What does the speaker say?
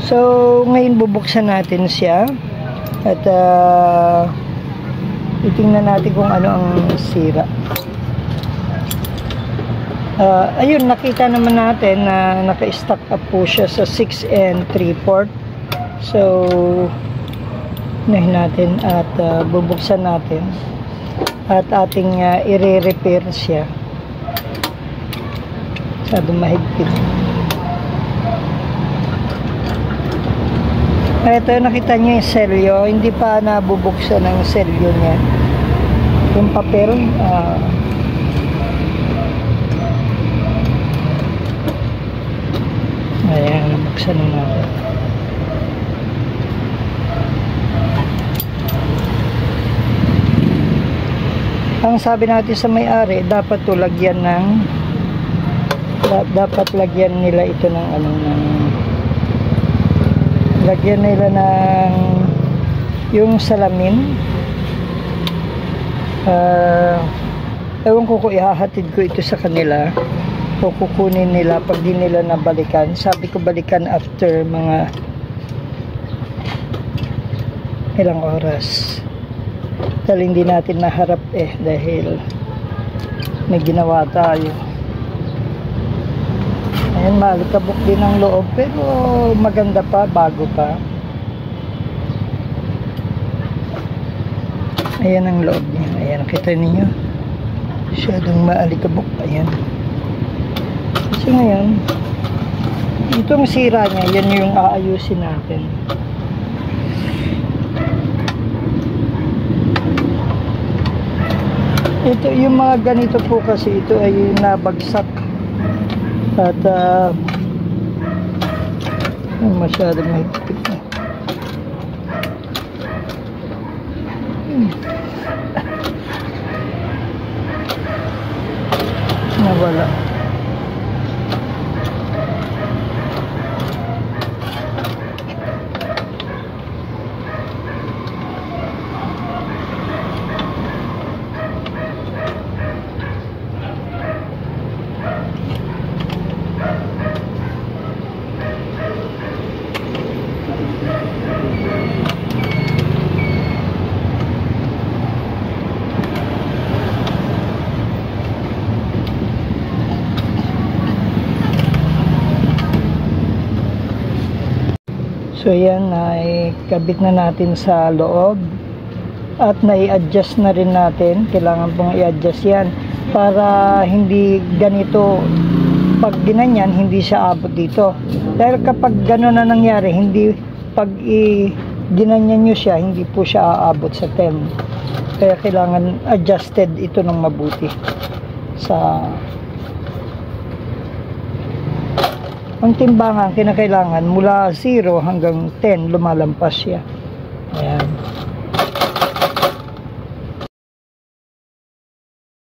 So, ngayon bubuksan natin siya at titingnan natin kung ano ang sira. Ayun, nakita naman natin na naka-stack up po siya sa 6 3/4. So, unahin natin at bubuksan natin at ating i-repair siya. Masyado mahigpit. Ito, nakita niyo yung selyo. Hindi pa nabubuksan ng selyo niya. Yung papel, ayan, nabuksan na natin. Ang sabi natin sa may-ari, dapat to lagyan ng dapat lagyan nila ito ng ano, lagyan nila ng yung salamin. Ewan ko kung ihahatid ko ito sa kanila o kukunin nila pag di nila nabalikan. Sabi ko balikan after mga ilang oras, dahil hindi natin naharap dahil may ginawa tayo. Ayan, malikabok din ang loob pero maganda pa, bago pa. Ayan ang loob niya. Ayan, nakita ninyo, masyadong maalikabok. Ayan. Kasi ngayon, itong sira niya, yan yung aayusin natin. Ito, yung mga ganito po kasi, ito ay nabagsak. At masyadong mahigpit na. Nawala. So yan, kabit na natin sa loob at nai-adjust na rin natin. Kailangan pong i-adjust yan para hindi ganito, pag ginanyan hindi siya abot dito. Dahil kapag gano'n na nangyari, hindi, pag ginanyan nyo siya, hindi po siya aabot sa tem. Kaya kailangan adjusted ito ng mabuti. Ang timbangan, kinakailangan mula 0 hanggang 10 lumalampas siya. Ayan.